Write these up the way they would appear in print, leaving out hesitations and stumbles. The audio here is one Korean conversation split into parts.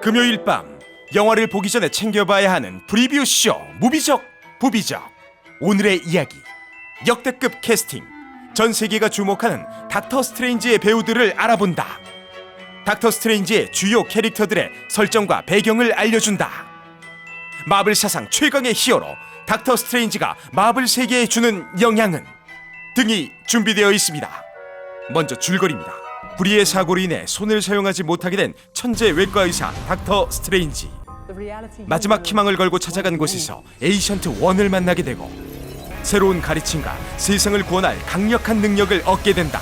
금요일 밤 영화를 보기 전에 챙겨봐야 하는 프리뷰 쇼 무비적 부비적. 오늘의 이야기 역대급 캐스팅, 전 세계가 주목하는 닥터 스트레인지의 배우들을 알아본다. 닥터 스트레인지의 주요 캐릭터들의 설정과 배경을 알려준다. 마블 사상 최강의 히어로 닥터 스트레인지가 마블 세계에 주는 영향은 등이 준비되어 있습니다. 먼저 줄거리입니다. 불의의 사고로 인해 손을 사용하지 못하게 된 천재 외과 의사 닥터 스트레인지. 마지막 희망을 걸고 찾아간 곳에서 에이션트 1을 만나게 되고 새로운 가르침과 세상을 구원할 강력한 능력을 얻게 된다.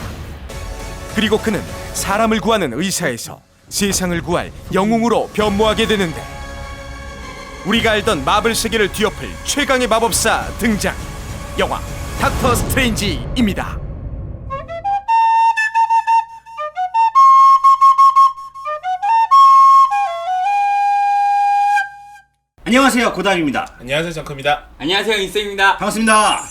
그리고 그는 사람을 구하는 의사에서 세상을 구할 영웅으로 변모하게 되는데, 우리가 알던 마블 세계를 뒤엎을 최강의 마법사 등장. 영화 닥터 스트레인지입니다. 안녕하세요, 고담입니다. 안녕하세요, 정크입니다. 안녕하세요, 인생입니다. 반갑습니다.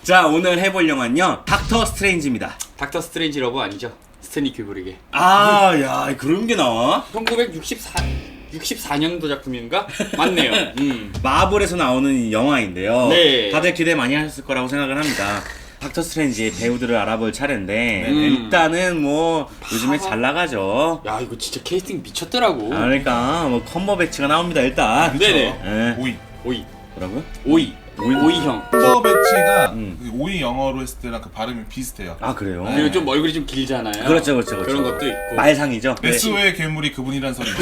자, 오늘 해볼 영화는요, 닥터 스트레인지입니다. 닥터 스트레인지 러브 아니죠? 스탠리 큐브릭의 아, 야, 그런 게 나와? 1964년도 작품인가? 맞네요. 마블에서 나오는 이 영화인데요. 네. 다들 기대 많이 하셨을 거라고 생각을 합니다. 닥터 스트레인지의 배우들을 알아볼 차례인데 일단은 뭐 요즘에 잘 나가죠. 야, 이거 진짜 캐스팅 미쳤더라고. 그러니까 뭐 컴버배치가 나옵니다 일단. 네네. 예. 오이. 뭐라고요? 오이 형. 컴버 배치가 음. 오이 영어로 했을 때랑 그 발음이 비슷해요. 아, 그래요? 그리고 좀 얼굴이 좀 길잖아요. 그렇죠. 그런 것도 있고. 말상이죠. 메스웨의 괴물이 그분이란 소리죠.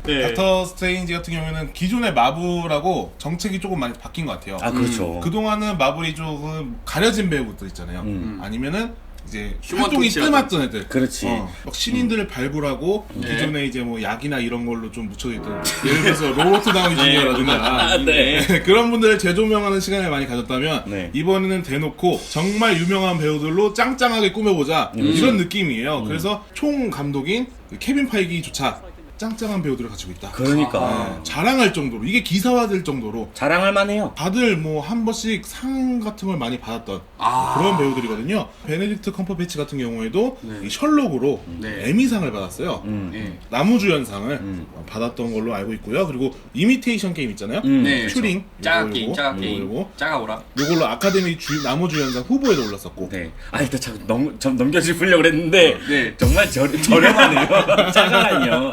네. 닥터 스트레인지 같은 경우에는 기존의 마블하고 정책이 조금 많이 바뀐 것 같아요. 아, 그렇죠. 그동안은 마블이 조금 가려진 배우들 있잖아요. 아니면은 이제 휴먼 활동이 터치라든지. 뜸했던 애들. 그렇지. 막 신인들을 발굴하고 네. 기존에 이제 뭐 약이나 이런 걸로 좀 묻혀있던, 예를 들어서 로버트 다우니 주니어라든가 네. 그런 분들을 재조명하는 시간을 많이 가졌다면 네. 이번에는 대놓고 정말 유명한 배우들로 짱짱하게 꾸며보자 이런 느낌이에요. 그래서 총 감독인 케빈 파이기조차 짱짱한 배우들을 가지고 있다. 그러니까 자랑할 정도로, 이게 기사화될 정도로 자랑할 만해요. 다들 뭐 한 번씩 상 같은 걸 많이 받았던 그런 배우들이거든요. 베네딕트 컴퍼배치 같은 경우에도 이 셜록으로 네. 에미상을 받았어요. 네. 나무주연상을 받았던 걸로 알고 있고요. 그리고 이미테이션 게임 있잖아요. 네. 튜링, 짜가 요거, 게임, 요거, 짜가 요거, 게임. 요거. 짜가오라. 요걸로 아카데미 나무주연상 후보에도 올랐었고. 네. 아, 일단 자꾸 넘겨주려고 그랬는데 네. 정말 저렴하네요. 짜가라니요.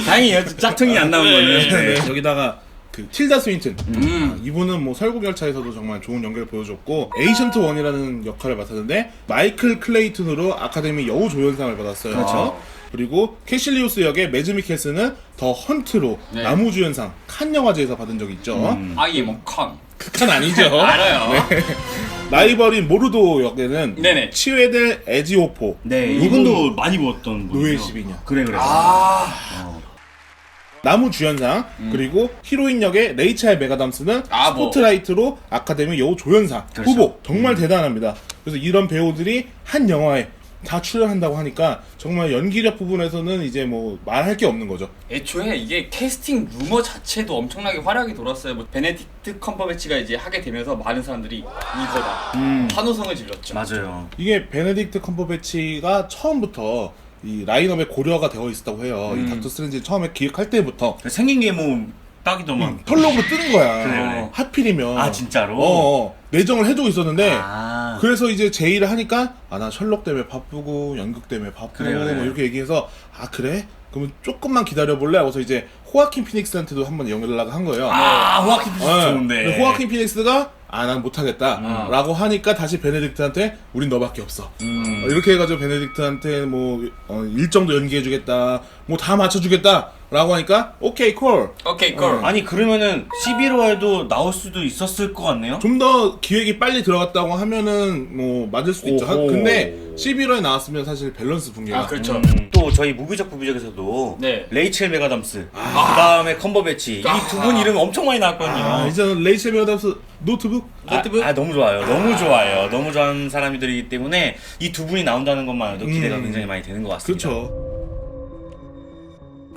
다행이에요. 짝퉁이 안 나온 거는. 네. 여기다가 그 틸다 스윈튼, 이분은 뭐 설국열차에서도 정말 좋은 연기를 보여줬고 에이션트 1이라는 역할을 맡았는데 마이클 클레이튼으로 아카데미 여우조연상을 받았어요. 그렇죠. 그리고 캐실리우스 역의 매즈 미켈스는 더 헌트로 네. 나무주연상 칸 영화제에서 받은 적이 있죠. 아예 뭐 컨. 그 칸 아니죠. 알아요. 라이벌인 모르도 역에는 네네. 치웨델 에지오포, 네, 이분도 많이 보았던 분이죠. 노예 12년. 그래. 나무주연상, 그리고 히로인 역의 레이첼 메가담스는 아, 뭐. 스포트라이트로 아카데미 여우조연상 그렇죠. 후보. 정말 대단합니다. 그래서 이런 배우들이 한 영화에 다 출연한다고 하니까 정말 연기력 부분에서는 이제 뭐 말할 게 없는 거죠. 애초에 이게 캐스팅 루머 자체도 엄청나게 화력이 돌았어요. 뭐 베네딕트 컴버배치가 이제 하게 되면서 많은 사람들이 이거다 환호성을 질렀죠. 맞아요. 이게 베네딕트 컴버배치가 처음부터 이 라인업에 고려가 되어 있었다고 해요. 이 닥터 스트레인지 처음에 기획할 때부터 생긴 게 뭐 딱이더만. 털록으로 뜨는 거야. 그래. 하필이면. 아, 진짜로? 내정을 해주고 있었는데 아. 그래서 이제 제의를 하니까 나 셜록 때문에 바쁘고 연극 때문에 바쁘고 그래. 뭐 이렇게 얘기해서 그래? 그러면 조금만 기다려볼래? 하고서 이제 호아킨 피닉스한테도 한번 연락을 한 거예요. 아, 호아킨 피닉스 네. 좋은데. 근데 호아킨 피닉스가 난 못하겠다 라고 하니까 다시 베네딕트한테 우린 너밖에 없어 이렇게 해가지고 베네딕트한테 뭐 일정도 연기해주겠다 뭐 다 맞춰주겠다 라고 하니까 오케이 콜. 오케이, 걸. 아니, 그러면은 11호에도 나올 수도 있었을 것 같네요. 좀 더 기획이 빨리 들어갔다고 하면은 뭐 맞을 수도 있죠. 오호. 근데 11호에 나왔으면 사실 밸런스 붕괴가 그렇죠. 또 저희 무비적 부비적에서도 네. 레이첼 메가담스, 그 다음에 컴버배치 이 두 분 이름 엄청 많이 나왔거든요. 이제는 레이첼 메가담스 노트북? 너무 좋아요. 너무 좋아요. 너무 좋아하는 사람들이기 때문에 이 두 분이 나온다는 것만으로도 기대가 굉장히 많이 되는 것 같습니다. 그렇죠.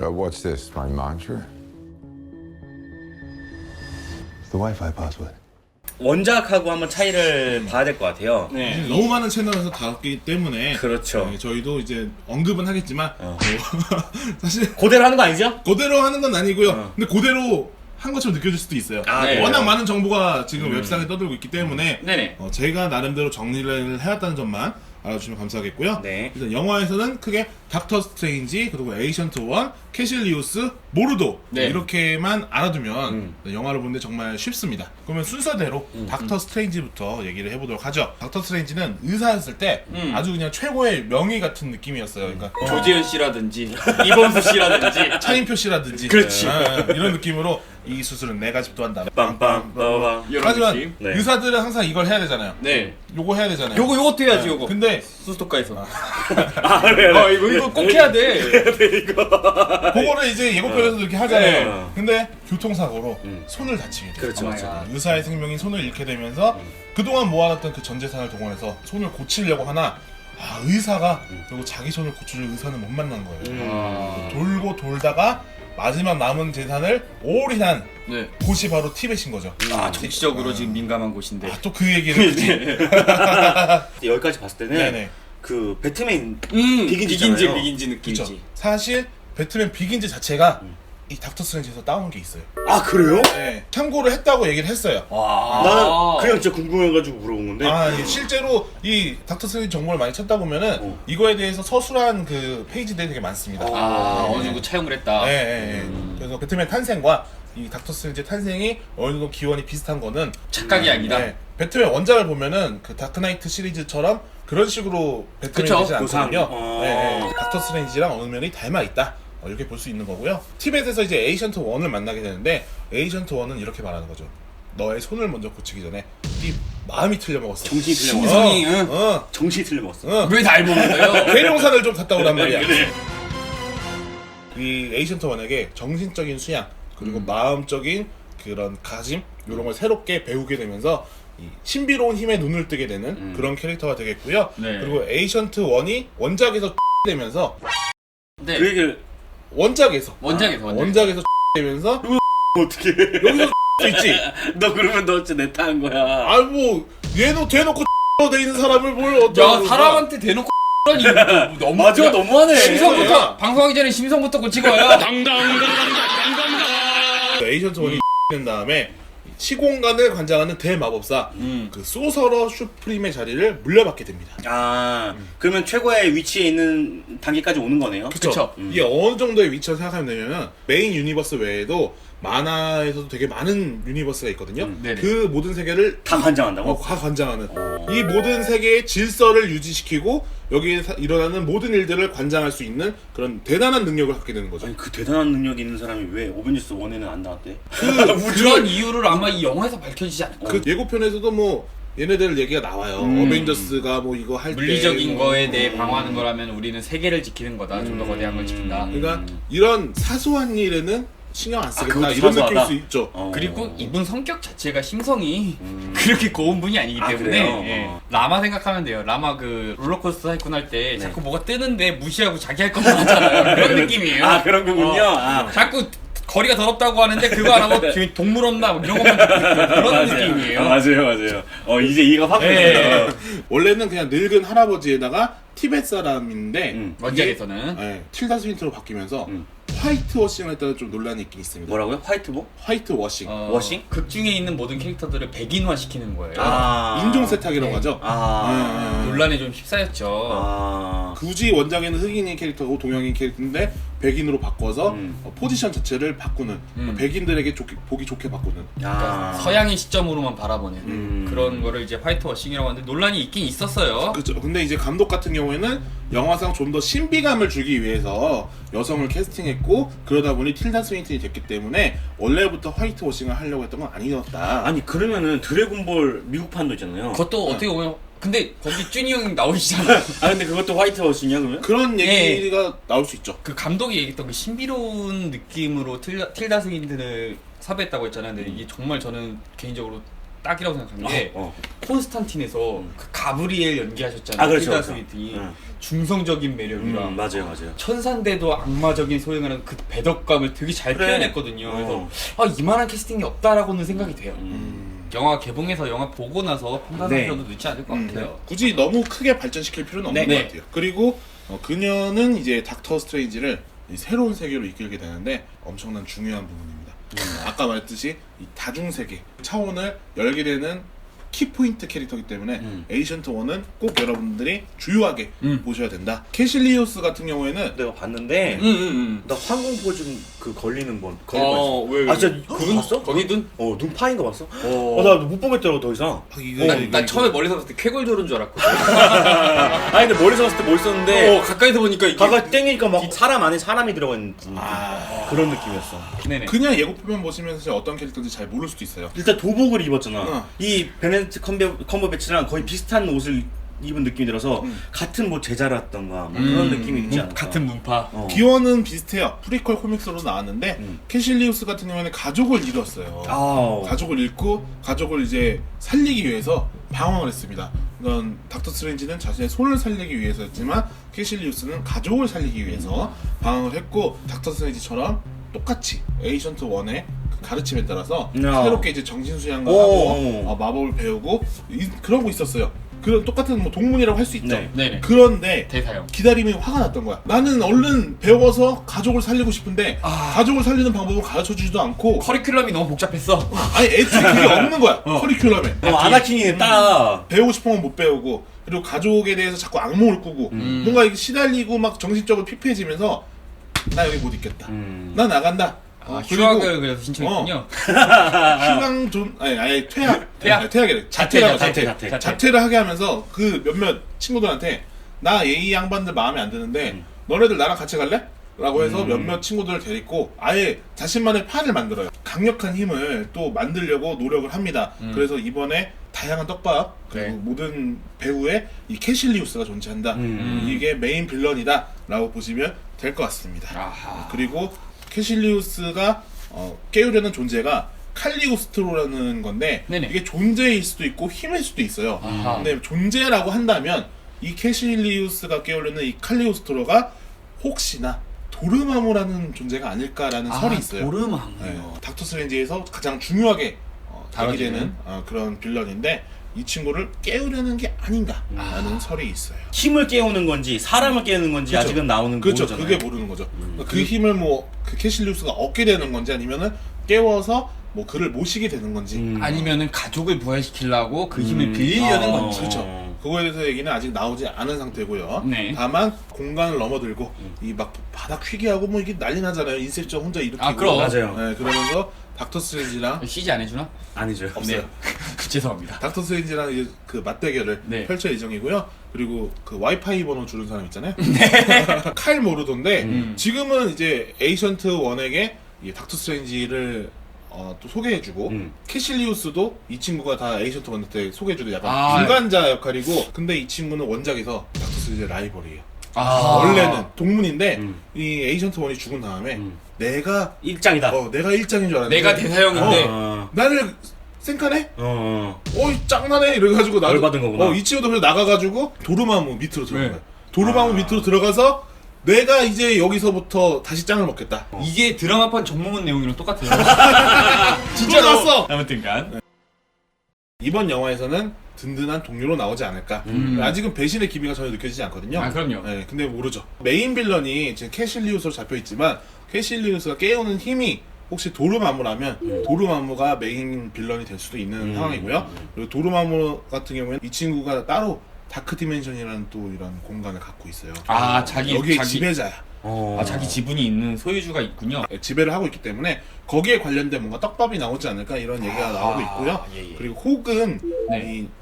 What's this, my mantra? It's the Wi-Fi password. 원작하고 한번 차이를 봐야 될 것 같아요. 네. 너무 많은 채널에서 다뤘기 때문에 그렇죠. 네, 저희도 이제 언급은 하겠지만 사실 그대로 하는 거 아니죠? 그대로 하는 건 아니고요. 근데 그대로 한 것처럼 느껴질 수도 있어요. 아, 네. 워낙 많은 정보가 지금 웹상에 떠들고 있기 때문에 네네. 제가 나름대로 정리를 해왔다는 점만 알아주시면 감사하겠고요. 네. 일단 영화에서는 크게 닥터 스트레인지, 그리고 에이전트 1, 캐실리우스, 모르도 네. 이렇게만 알아두면 영화를 보는데 정말 쉽습니다. 그러면 순서대로 닥터 스트레인지부터 얘기를 해보도록 하죠. 닥터 스트레인지는 의사였을 때 아주 그냥 최고의 명의 같은 느낌이었어요. 그러니까 조재현 씨라든지 이범수 씨라든지 차인표 씨라든지 그렇지. 이런 느낌으로 이 수술은 내가 집도한다. 빰빰빰빰. 이런 하지만 느낌. 네. 의사들은 항상 이걸 해야 되잖아요. 네. 요거 해야 되잖아요. 요것도 해야지 요거. 근데 수스토카에서. 아, 그래. 이거 꼭 해야 돼. 그거를 이제 예고편에서도 이렇게 하잖아요. 네. 근데 교통사고로 손을 다치게 돼요. 그렇죠, 그렇죠. 의사의 생명인 손을 잃게 되면서 그동안 모아놨던 그 전 재산을 동원해서 손을 고치려고 하나 의사가 그리고 자기 손을 고칠 의사는 못 만난 거예요. 돌고 돌다가 마지막 남은 재산을 올인한 네. 곳이 바로 티벳인 거죠. 정치적으로 지금 민감한 곳인데. 또 그 얘기를 그치? 여기까지 봤을 때는 네네. 그 배트맨 비긴즈잖아요. 비긴즈 느낌이지. 그쵸. 사실 배트맨 비긴즈 자체가 이 닥터 스트레인지에서 따온 게 있어요. 아, 그래요? 네. 참고를 했다고 얘기를 했어요. 나는 그냥 진짜 궁금해가지고 물어본 건데. 예. 실제로 이 닥터 스트레인지 정보를 많이 찾다 보면은 이거에 대해서 서술한 그 페이지들이 되게 많습니다. 어느 정도 차용을 했다. 예. 그래서 배트맨 탄생과 이 닥터 스트레인지 탄생이 어느 정도 기원이 비슷한 거는 착각이 아니다. 네. 배트맨 원작을 보면은 그 다크나이트 시리즈처럼 그런 식으로 배트맨이 그쵸. 되지 않거든요. 고상. 닥터 스트레인지랑 어느 면이 닮아 있다. 이렇게 볼 수 있는 거고요. 티벳에서 이제 에이전트 1을 만나게 되는데 에이전트 1은 이렇게 말하는 거죠. 너의 손을 먼저 고치기 전에 네 마음이 틀려먹었어. 정신이 틀려먹었어. 심성이 정신이 틀려먹었어. 왜 날 보는데요? 괴룡산을 좀 갔다 오란 말이야. 이 에이전트 1에게 정신적인 수양 그리고 마음적인 그런 가짐 이런 걸 새롭게 배우게 되면서 이 신비로운 힘에 눈을 뜨게 되는 그런 캐릭터가 되겠고요. 네. 그리고 에이전트 1이 원작에서 되면서 네. 그 얘기를 원작에서 되면서 어떻게 여기서 수 있지. 너 그러면 너 진짜 내타한 거야. 아이 뭐 얘도 대놓고 돼 있는 사람을 뭘 어쩌고 야 사람한테 대놓고 라니 너무 맞아, 너무하네. 심성부터 방송하기 전에 심성부터 고치고 와요. 에이전트 1이 된 다음에 시공간을 관장하는 대마법사 그 소서러 슈프림의 자리를 물려받게 됩니다. 아, 그러면 최고의 위치에 있는 단계까지 오는 거네요. 그쵸. 이게 어느 정도의 위치를 생각하면 되냐면 메인 유니버스 외에도 만화에서도 되게 많은 유니버스가 있거든요. 네네. 그 모든 세계를 다 관장한다고? 다 관장하는 이 모든 세계의 질서를 유지시키고 여기에 일어나는 모든 일들을 관장할 수 있는 그런 대단한 능력을 갖게 되는 거죠. 아니, 그 대단한 능력이 있는 사람이 왜 오벤져스 1에는 안 나왔대? 그런 이유를 아마 이 영화에서 밝혀지지 않을까. 그 예고편에서도 뭐 얘네들 얘기가 나와요. 어벤져스가 뭐 이거 할 때 물리적인 거에 대해 방어하는 거라면 우리는 세계를 지키는 거다. 좀 더 거대한 걸 지킨다. 그러니까 이런 사소한 일에는 신경 안 쓰겠다 그것도 이런 사소하다? 느낄 수 있죠. 그리고 이분 성격 자체가 심성이 그렇게 고운 분이 아니기 아, 때문에 그래요? 예. 라마 생각하면 돼요. 라마 그 롤러코스터 타이쿤 할 때 자꾸 뭐가 뜨는데 무시하고 자기 할 것만 하잖아요. 그런 느낌이에요. 아, 그런 거군요. 아. 자꾸 거리가 더럽다고 하는데 그거 안 하고 지금 동물 없나 뭐 이런 것만 그런 느낌이에요. 맞아요. 이제 이해가 확 예. 됐어요. 원래는 그냥 늙은 할아버지에다가 티벳 사람인데 원작에서는 예, 틸다 스윈트로 바뀌면서 화이트 워싱을 했다는 좀 논란이 있긴 있습니다. 뭐라고요? 화이트 뭐? 화이트 워싱. 워싱? 극 중에 있는 모든 캐릭터들을 백인화 시키는 거예요. 인종 세탁이라고 하죠. 논란에 좀 휩싸였죠. 굳이 원작에는 흑인인 캐릭터고 동양인 캐릭터인데 백인으로 바꿔서 포지션 자체를 바꾸는 백인들에게 보기 좋게 바꾸는 그러니까 서양의 시점으로만 바라보는 그런 거를 이제 화이트 워싱이라고 하는데 논란이 있긴 있었어요. 그렇죠. 근데 이제 감독 같은 경우에는 영화상 좀 더 신비감을 주기 위해서 여성을 캐스팅했고 그러다 보니 틸다 스윈튼이 됐기 때문에 원래부터 화이트 워싱을 하려고 했던 건 아니었다. 아니, 그러면은 드래곤볼 미국판도 있잖아요. 그것도 어떻게 보면 근데 거기 쭈니 형이 나오시잖아. 아, 근데 그것도 화이트 워싱이야, 그러면? 그런 예. 얘기가 나올 수 있죠. 그 감독이 얘기했던 그 신비로운 느낌으로 틸다 스윈튼을 섭외했다고 했잖아요. 근데 이게 정말 저는 개인적으로 딱이라고 생각하는 게 콘스탄틴에서 그 가브리엘 연기하셨잖아요. 아, 그렇죠, 틸다 그렇죠. 스윈튼이 중성적인 매력이랑 맞아요. 천산대도 악마적인 소행하는 그 배덕감을 되게 잘 그래. 표현했거든요. 그래서 이만한 캐스팅이 없다라고는 생각이 돼요. 영화 개봉해서 영화 보고 나서 판단할 네. 필요도 늦지 않을 것 같아요. 굳이 너무 크게 발전시킬 필요는 없는 네. 것 같아요. 그리고 그녀는 이제 닥터 스트레인지를 이 새로운 세계로 이끌게 되는데 엄청난 중요한 부분입니다. 아까 말했듯이 이 다중세계 차원을 열게 되는 키포인트 캐릭터이기 때문에 에이전트 1은 꼭 여러분들이 주요하게 보셔야 된다. 캐실리우스 같은 경우에는 내가 봤는데 나 항공보증 그 걸리는 건 왜? 아 진짜 그거 봤어? 거기 눈? 눈 파인 거 봤어? 나 못 보겠더라고 더 이상. 난 처음에 멀리서 봤을 때 쾌골조른 줄 알았거든. 아니 근데 멀리서 봤을 때 멋있었는데 가까이서 보니까 이게 가까이 땡기니까 막 사람 안에 사람이 들어가 있는 그런 느낌이었어. 네네. 그냥 예고편만 보시면서 진짜 어떤 캐릭터인지 잘 모를 수도 있어요. 일단 도복을 입었잖아. 어. 이 베네딕트 컴버배치랑 거의 비슷한 옷을 입은 느낌이 들어서 같은 뭐 제자랐던가 뭐 그런 느낌이 있지 않을까. 같은 문파. 기원은 비슷해요. 프리퀄 코믹스로 나왔는데 캐실리우스 같은 경우에는 가족을 잃었어요. 가족을 잃고 가족을 이제 살리기 위해서 방황을 했습니다. 그건 닥터 스트레인지는 자신의 손을 살리기 위해서였지만 캐실리우스는 가족을 살리기 위해서 방황을 했고 닥터 스트레인지처럼 똑같이 에이전트 1의 그 가르침에 따라서 새롭게 이제 정신수양을 하고 마법을 배우고 그러고 있었어요. 그런 똑같은 뭐 동문이라고 할 수 있죠. 네네. 그런데 대사형. 기다림이 화가 났던 거야. 나는 얼른 배워서 가족을 살리고 싶은데 가족을 살리는 방법을 가르쳐주지도 않고 커리큘럼이 너무 복잡했어. 아니 애초에 그게 없는 거야. 커리큘럼에 아나킨이 딱 배우고 싶은 건 못 배우고 그리고 가족에 대해서 자꾸 악몽을 꾸고 뭔가 이게 시달리고 막 정신적으로 피폐해지면서 나 여기 못 있겠다. 나 나간다. 휴학을 그래서 신청했군요. 휴강 좀 아니 퇴학. 퇴학이래. 자퇴를 하게 하면서 그 몇몇 친구들한테 나 이 양반들 마음에 안 드는데 너네들 나랑 같이 갈래? 라고 해서 몇몇 친구들을 데리고 아예 자신만의 판을 만들어요. 강력한 힘을 또 만들려고 노력을 합니다. 그래서 이번에 다양한 떡밥 그리고 모든 배우의 이 캐실리우스가 존재한다. 이게 메인 빌런이다 라고 보시면 될 것 같습니다. 그리고 캐실리우스가 깨우려는 존재가 칼리오스트로라는 건데 네네. 이게 존재일 수도 있고 힘일 수도 있어요. 근데 존재라고 한다면 이 캐실리우스가 깨우려는 이 칼리오스트로가 혹시나 도르마무라는 존재가 아닐까라는 설이 있어요. 도르마무. 닥터 스트레인지에서 가장 중요하게 다뤄지는? 다뤄지는 그런 빌런인데 이 친구를 깨우려는 게 아닌가라는 설이 있어요. 힘을 깨우는 건지 사람을 깨우는 건지 그쵸. 아직은 나오는 그렇죠. 모르잖아요. 그게 모르는 거죠. 그 힘을 뭐 그 캐실리우스가 얻게 되는 건지 아니면은 깨워서 뭐 그를 모시게 되는 건지. 아니면은 가족을 부활시키려고 그 힘을 빌리려는 건지. 그렇죠. 그거에 대해서 얘기는 아직 나오지 않은 상태고요. 네. 다만 공간을 넘어들고 이 막 바닥 휘기하고 뭐 이게 난리 나잖아요. 인셉션 혼자 일으키고. 그럼. 맞아요. 네, 그러면서 닥터 스트레인지랑 CG 안 해주나? 아니죠. 없어요. 죄송합니다. 닥터 스트레인지랑 이제 그 맞대결을 네. 펼칠 예정이고요. 그리고 그 와이파이 번호 주는 사람 있잖아요. 칼 모르던데 지금은 이제 에이전트 1에게 이 닥터 스트레인지를 또 소개해주고 캐실리우스도 이 친구가 다 에이전트 1 때 소개해주는 약간 중간자 역할이고 근데 이 친구는 원작에서 닥터 스트레인지의 라이벌이에요. 원래는 동문인데 이 에이전트 1이 죽은 다음에 내가 일장이다. 내가 일장인 줄 알았는데 내가 대사형인데 나를 쌩까네? 어. 짱나네? 이래가지고 나도 받은 거구나. 이 친구도 그래서 나가가지고 도르마무 밑으로 들어간 네. 거야. 도르마무 밑으로 들어가서 내가 이제 여기서부터 다시 짱을 먹겠다. 이게 드라마판 정몽원 내용이랑 똑같아요. 진짜 나왔어. 아무튼간 이번 영화에서는 든든한 동료로 나오지 않을까. 아직은 배신의 기미가 전혀 느껴지지 않거든요. 그럼요. 네, 근데 모르죠. 메인 빌런이 지금 캐실리우스로 잡혀 있지만 캐실리우스가 깨우는 힘이 혹시 도르마무라면 도르마무가 메인 빌런이 될 수도 있는 상황이고요. 그리고 도르마무 같은 경우에는 이 친구가 따로 다크 디멘션이라는 또 이런 공간을 갖고 있어요. 여기에 지배자야. 자기 지분이 있는 소유주가 있군요. 지배를 하고 있기 때문에 거기에 관련된 뭔가 떡밥이 나오지 않을까 이런 얘기가 나오고 있고요. 그리고 혹은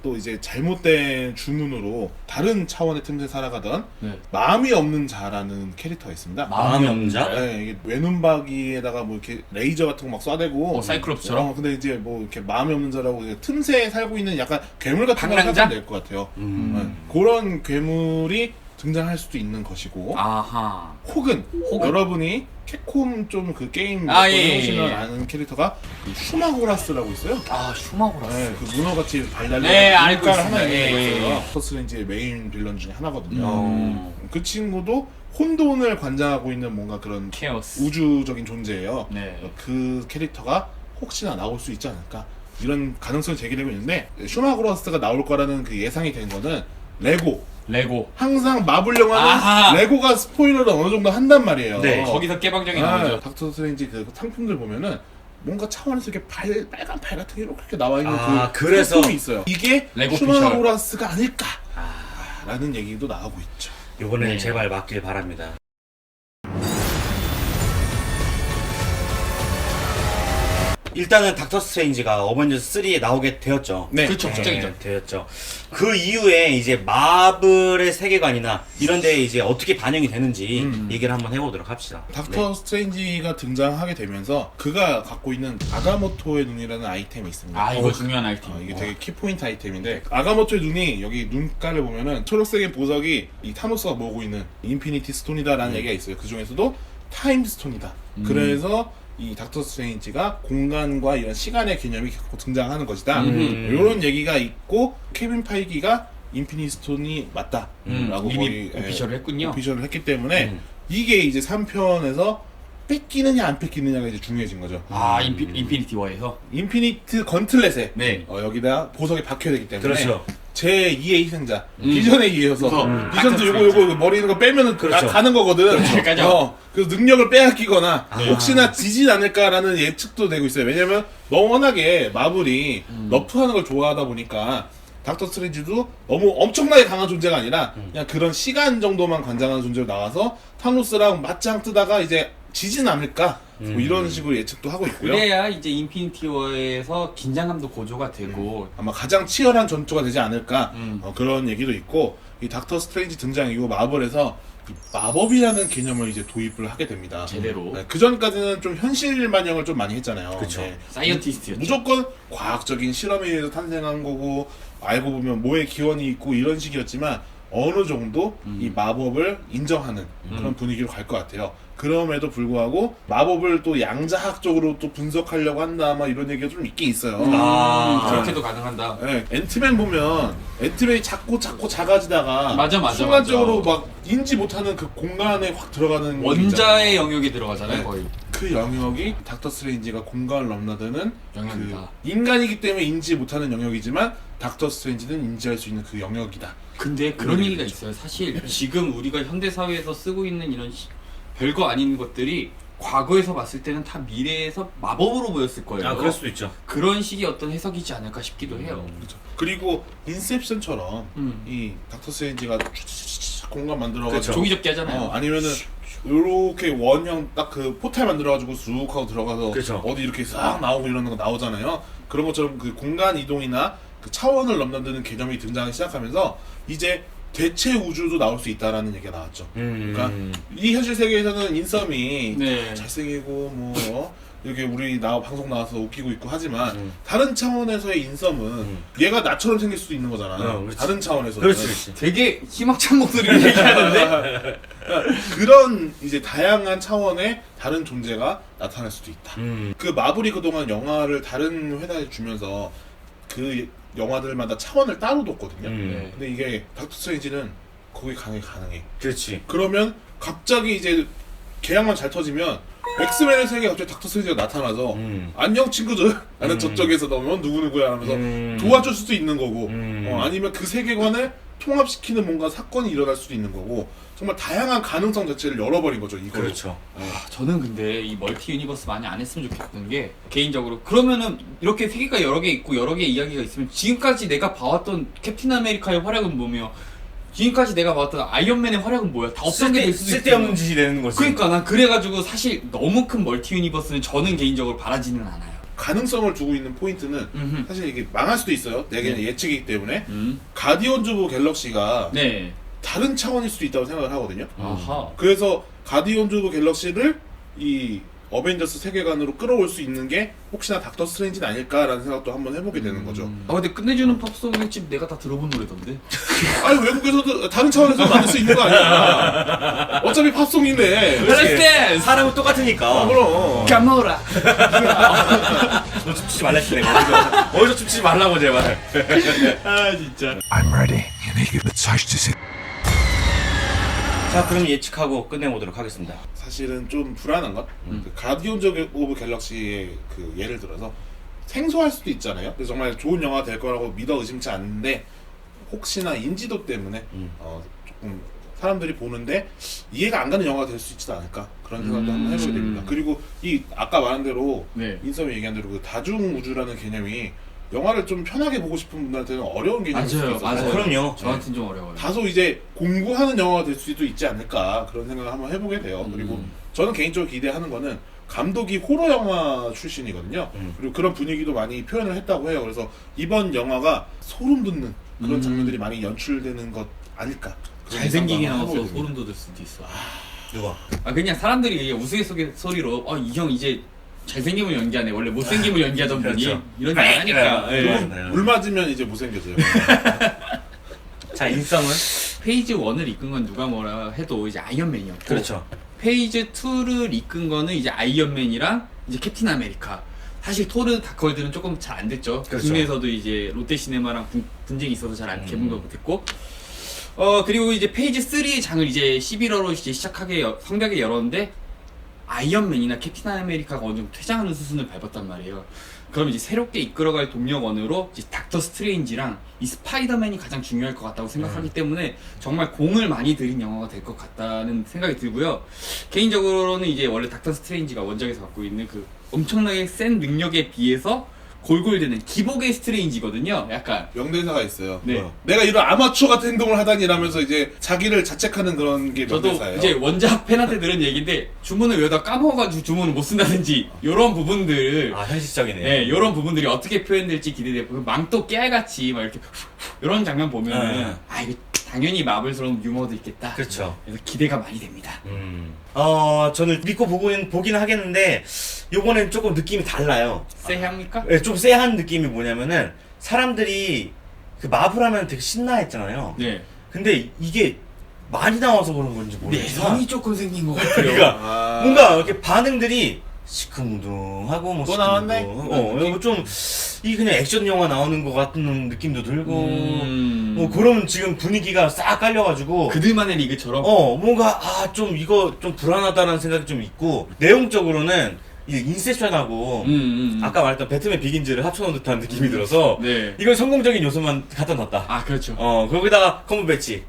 또 이제 잘못된 주문으로 다른 차원의 틈새 살아가던 마음이 없는 자라는 캐릭터가 있습니다. 마음이 없는 자? 네, 이게 외눈박이에다가 뭐 이렇게 레이저 같은 거 막 쏴대고 사이클롭스처럼? 근데 이제 뭐 이렇게 마음이 없는 자라고 이제 틈새에 살고 있는 약간 괴물 같은 걸 방랑자? 하면 될 것 같아요. 그런 괴물이 등장할 수도 있는 것이고 혹은 여러분이 캡콤 좀 그 게임 해보시면 아는 캐릭터가 그 슈마고라스라고 있어요. 슈마고라스. 네, 그 문어같이 발달린 알고 눈깔 있습니다. 하나 있는 거 있어요. 스트레인지의 메인 빌런 중에 하나거든요. 그 친구도 혼돈을 관장하고 있는 뭔가 그런 케오스. 우주적인 존재예요. 네. 그 캐릭터가 혹시나 나올 수 있지 않을까 이런 가능성이 제기되고 있는데 슈마그로스가 나올 거라는 그 예상이 된 거는 레고. 항상 마블 영화는 아하. 레고가 스포일러를 어느 정도 한단 말이에요. 네. 거기서 깨방정이 아, 나오죠. 닥터 스트레인지 그 상품들 보면은 뭔가 차원에서 이렇게 빨간 팔 같은 게 이렇게 나와 있는 그래서 상품이 있어요. 이게 레고 슈마그로스가 아닐까? 라는 얘기도 나오고 있죠. 이번에는 네. 제발 맞길 바랍니다. 일단은 닥터 스트레인지가 어벤져스 3에 나오게 되었죠. 네. 그렇죠. 확정이죠. 되었죠. 그 이후에 이제 마블의 세계관이나 이런 데에 이제 어떻게 반영이 되는지 얘기를 한번 해보도록 합시다. 닥터 스트레인지가 등장하게 되면서 그가 갖고 있는 아가모토의 눈이라는 아이템이 있습니다. 아 이거 중요한 아이템. 이게 되게 키포인트 아이템인데 아가모토의 눈이 여기 눈가를 보면은 초록색의 보석이 이 타노스가 모으고 있는 인피니티 스톤이다라는 얘기가 있어요. 그 중에서도 타임 스톤이다. 그래서 이 닥터 스트레인지가 공간과 이런 시간의 개념이 결국 등장하는 것이다. 이런 얘기가 있고 케빈 파이기가 인피니티 스톤이 맞다라고 이미 오피셜을 했군요. 오피셜을 했기 때문에 이게 이제 3편에서 뺏기느냐 안 뺏기느냐가 이제 중요해진 거죠. 아 인피니티 워에서. 인피니트 건틀렛에 네. 여기다 보석이 박혀야 되기 때문에 그렇죠. 제 2의 희생자 비전에 의해서 비전도 닥터 요거 머리 있는 거 빼면은 그렇죠. 가는 거거든. 그러니까요. 그래서 능력을 빼앗기거나 혹시나 지진 않을까라는 예측도 되고 있어요. 왜냐면 너무 워낙에 마블이 너프하는 걸 좋아하다 보니까 닥터 스트레인지도 너무 엄청나게 강한 존재가 아니라 그냥 그런 시간 정도만 관장하는 존재로 나와서 타노스랑 맞짱 뜨다가 이제 지진 않을까 뭐 이런 식으로 예측도 하고 있고요. 그래야 이제 인피니티 워에서 긴장감도 고조가 되고. 아마 가장 치열한 전투가 되지 않을까 그런 얘기도 있고 이 닥터 스트레인지 등장 이후 마블에서 이 마법이라는 개념을 이제 도입을 하게 됩니다. 제대로. 그 전까지는 좀 현실 반영을 좀 많이 했잖아요. 그쵸. 사이언티스트였죠. 무조건 과학적인 실험에 의해서 탄생한 거고 알고 보면 뭐의 기원이 있고 이런 식이었지만 어느 정도 이 마법을 인정하는 그런 분위기로 갈 것 같아요. 그럼에도 불구하고 마법을 또 양자학적으로 또 분석하려고 한다 막 이런 얘기가 좀 있긴 있어요. 그렇게도 가능한다. 네, 앤트맨 보면 앤트맨이 자꾸 작아지다가 맞아. 순간적으로 막 인지 못하는 그 공간에 확 들어가는 원자의 영역에 들어가잖아요, 네. 거의. 그 영역이 닥터 스트레인지가 공간을 넘나드는 영역이다. 그 인간이기 때문에 인지 못하는 영역이지만 닥터 스트레인지는 인지할 수 있는 그 영역이다. 근데 그런 얘기가 있어요. 사실 지금 우리가 현대 사회에서 쓰고 있는 이런 별거 아닌 것들이 과거에서 봤을 때는 다 미래에서 마법으로 보였을 거예요. 그럴 수도 있죠. 그런 식의 어떤 해석이지 않을까 싶기도 해요. 그렇죠. 그리고 인셉션처럼 이 닥터 스트레인지가 공간 만들어가지고 종이접기 하잖아요. 아니면은 요렇게 원형 딱 그 포탈 만들어가지고 쑥 하고 들어가서 그쵸. 어디 이렇게 싹 나오고 이러는 거 나오잖아요. 그런 것처럼 그 공간 이동이나 그 차원을 넘나드는 개념이 등장하기 시작하면서 이제 대체 우주도 나올 수 있다라는 얘기가 나왔죠. 그러니까 이 현실 세계에서는 인썸이 네. 잘생기고 뭐 이렇게 우리 방송 나와서 웃기고 있고 하지만 다른 차원에서의 인썸은 얘가 나처럼 생길 수도 있는 거잖아요. 그렇지. 다른 차원에서. 그렇지. 되게 희망찬 목소리를 얘기하는데 그런 이제 다양한 차원의 다른 존재가 나타날 수도 있다. 그 마블이 그동안 영화를 다른 회사에 주면서 그 영화들마다 차원을 따로 뒀거든요. 네. 근데 이게 닥터 스트레인지는 거기 가능해. 그렇지. 그러면 갑자기 이제 계약만 잘 터지면 엑스맨의 세계에 갑자기 닥터 스트레인지가 나타나서 안녕 친구들 나는 저쪽에서 너면 누구누구야 하면서 도와줄 수도 있는 거고 아니면 그 세계관을 통합시키는 뭔가 사건이 일어날 수도 있는 거고 정말 다양한 가능성 자체를 열어버린 거죠 이거. 그렇죠. 저는 근데 이 멀티 유니버스 많이 안 했으면 좋겠는 게 개인적으로 그러면은 이렇게 세계가 여러 개 있고 여러 개의 이야기가 있으면 지금까지 내가 봐왔던 캡틴 아메리카의 활약은 뭐며 지금까지 내가 봐왔던 아이언맨의 활약은 뭐야? 다 없던 게 될 수도 쓸데없는 있고. 짓이 되는 거지. 그러니까 난 그래가지고 사실 너무 큰 멀티 유니버스는 저는 개인적으로 바라지는 않아요. 가능성을 두고 있는 포인트는 음흠. 사실 이게 망할 수도 있어요. 내게 예측이기 때문에 가디언즈 오브 갤럭시가 네. 다른 차원일 수도 있다고 생각을 하거든요. 아하. 그래서 가디언즈 오브 갤럭시를 이 어벤져스 세계관으로 끌어올 수 있는 게 혹시나 닥터 스트레인지는 아닐까라는 생각도 한번 해보게 되는 거죠. 아 근데 끝내주는 팝송의 집 내가 다 들어본 노래던데. 아니 외국에서도 다른 차원에서 만들 수 있는 거 아니야. 어차피 팝송인데. 그렇지. 사람은 똑같으니까. 그럼. 까먹어라. 너 춤추지 말라 했어 내가. 어디서 춤추지 말라고 제발. 아 진짜. I'm ready. 이게 사실 자 그럼 예측하고 끝내보도록 하겠습니다. 사실은 좀 불안한 건 그 가디언즈 오브 갤럭시의 그 예를 들어서 생소할 수도 있잖아요. 그래서 정말 좋은 영화가 될 거라고 믿어 의심치 않는데 혹시나 인지도 때문에 조금 사람들이 보는데 이해가 안 가는 영화가 될 수 있지 않을까 그런 생각도 한번 해보게 됩니다. 그리고 이 아까 말한 대로 네. 인썸이 얘기한 대로 그 다중 우주라는 개념이 영화를 좀 편하게 보고 싶은 분들한테는 어려운 개념일 수도 맞아요, 있어서 맞아요. 그럼요. 저한테는 좀 어려워요. 다소 이제 공부하는 영화가 될 수도 있지 않을까 그런 생각을 한번 해보게 돼요. 그리고 저는 개인적으로 기대하는 거는 감독이 호러 영화 출신이거든요. 그리고 그런 분위기도 많이 표현을 했다고 해요. 그래서 이번 영화가 소름 돋는 그런 장면들이 많이 연출되는 것 아닐까. 그런 잘생기게 생각을 나와서 해보게 됩니다. 소름 돋을 수도 있어. 누가? 아 그냥 사람들이 우스갯소리로 이 형 이제 잘생김을 연기하네. 원래 못생김을 연기하던 분이 그렇죠. 이런 얘기 하니까. 네. 예. 맞아요. 물 맞으면 이제 못생겨져요. 자, 인썸은? 페이지 1을 이끈 건 누가 뭐라 해도 이제 아이언맨이었고 그렇죠. 페이지 2를 이끈 거는 이제 아이언맨이랑 이제 캡틴 아메리카. 사실 토르 다크월드는 조금 잘 안 됐죠. 그렇죠. 국내에서도 이제 롯데시네마랑 분쟁이 있어서 잘 안 개봉도 못했고. 그리고 이제 페이지 3의 장을 이제 11월로 이제 성벽에 열었는데 아이언맨이나 캡틴 아메리카가 어느 정도 퇴장하는 수순을 밟았단 말이에요. 그럼 이제 새롭게 이끌어갈 동력원으로 이제 닥터 스트레인지랑 이 스파이더맨이 가장 중요할 것 같다고 생각하기 때문에 정말 공을 많이 들인 영화가 될 것 같다는 생각이 들고요. 개인적으로는 이제 원래 닥터 스트레인지가 원작에서 갖고 있는 그 엄청나게 센 능력에 비해서 골골대는 기복의 스트레인지거든요. 약간 명대사가 있어요. 네. 내가 이런 아마추어 같은 행동을 하다니라면서 이제 자기를 자책하는 그런 게 저도 명대사예요. 이제 원작 팬한테 들은 얘기인데 주문을 외우다 까먹어가지고 주문을 못 쓴다든지 이런 부분들 아, 현실적이네요. 네, 이런 부분들이 어떻게 표현될지 기대되고 망토 깨알같이 막 이렇게 이런 장면 보면은 네. 이거 당연히 마블스러운 유머도 있겠다. 그렇죠. 그래서 기대가 많이 됩니다. 저는 믿고 보긴 하겠는데, 요번엔 조금 느낌이 달라요. 쎄합니까? 네, 좀 쎄한 느낌이 뭐냐면은, 사람들이 그 마블 하면 되게 신나했잖아요. 네. 근데 이게 많이 나와서 그런 건지 모르겠어. 내성이 조금 생긴 것 같아요. 그러니까 뭔가 이렇게 반응들이 시큰둥하고 뭐 또 나왔네? 이거 좀 이 그냥 액션 영화 나오는 것 같은 느낌도 들고 음. 그러면 지금 분위기가 싹 깔려가지고 그들만의 리그처럼. 뭔가 좀 이거 좀 불안하다는 생각이 좀 있고 내용적으로는 이 인셉션하고 아까 말했던 배트맨 비긴즈를 합쳐놓은 듯한 느낌이 들어서 네. 이건 성공적인 요소만 갖다 놨다. 아 그렇죠. 거기다가 컴버배치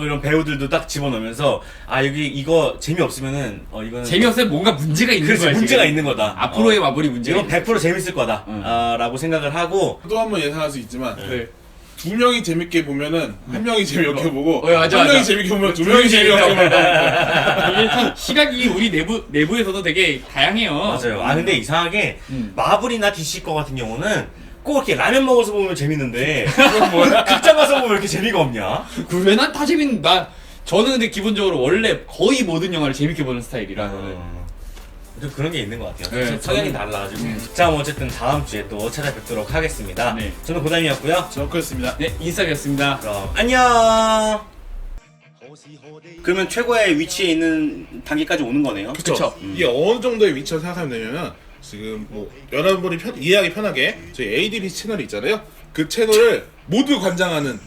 이런 배우들도 딱 집어넣으면서 여기 이거 재미없으면은 이거는 재미없으면 뭔가 문제가 있는 그래서 거야. 문제가 지금. 있는 거다. 앞으로의 마블이 문제가 이건 100% 재밌을 거다. 라고 생각을 하고 또 한 번 예상할 수 있지만 네. 두 명이 재밌게 보면은 한 명이 재미없게 보고 맞아, 한 명이 맞아. 재밌게 보면 두 명이 재미없게 보고 이게 참 시각이 우리 내부에서도 되게 다양해요. 맞아요. 근데 이상하게 마블이나 DC 거 같은 경우는 꼭 이렇게 라면 먹어서 보면 재밌는데 극장 가서 보면 왜 이렇게 재미가 없냐? 그래 난 다 저는 근데 기본적으로 원래 거의 모든 영화를 재밌게 보는 스타일이라. 좀 그런 게 있는 것 같아요. 네, 성향이 저는- 달라가지고. 자, 뭐 어쨌든 다음 주에 또 찾아뵙도록 하겠습니다. 네. 저는 고담이었고요. 저였습니다. 네, 인싸이었습니다. 그럼 안녕. 그러면 최고의 위치에 있는 단계까지 오는 거네요. 그쵸. 이게 어느 정도의 위치를 생각하면 되냐면 지금 뭐 여러분이 이해하기 편하게 저희 ADB 채널이 있잖아요. 그 채널을 모두 관장하는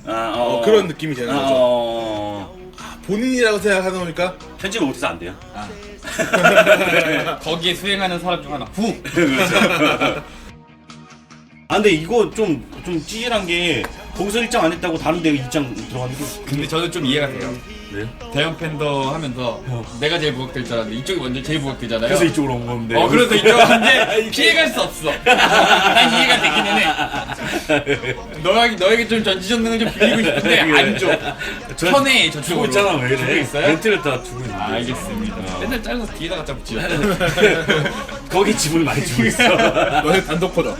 그런 느낌이 되는 거죠. 본인이라고 생각하다 보니까 편집을 못해서 안 돼요. 거기에 수행하는 사람 중 하나. 근데 이거 좀 찌질한 게 거기서 일장 안 했다고 다른 데 일장 들어가는 게. 근데 저는 좀 이해가 돼요. 왜요? 대형 팬더 하면서 내가 제일 부각될 줄 알았는데 이쪽이 먼저 제일 부각되잖아요. 그래서 이쪽으로 온 건데. 그래서 이쪽한테 피해갈 수 없어. 난 이해가 되기는 해. 너에게 좀 전지전능을 좀 빌리고 싶은데 안 줘. 편해 주고 저쪽으로. 있잖아, 왜 주고 이래? 있어요? 멘트를 다 주고 있는데. 알겠습니다. 맨날 잘라서 뒤에다 갖다 붙여. 거기 지분을 많이 주고 있어. 너네 단독 퍼져.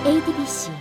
ADBC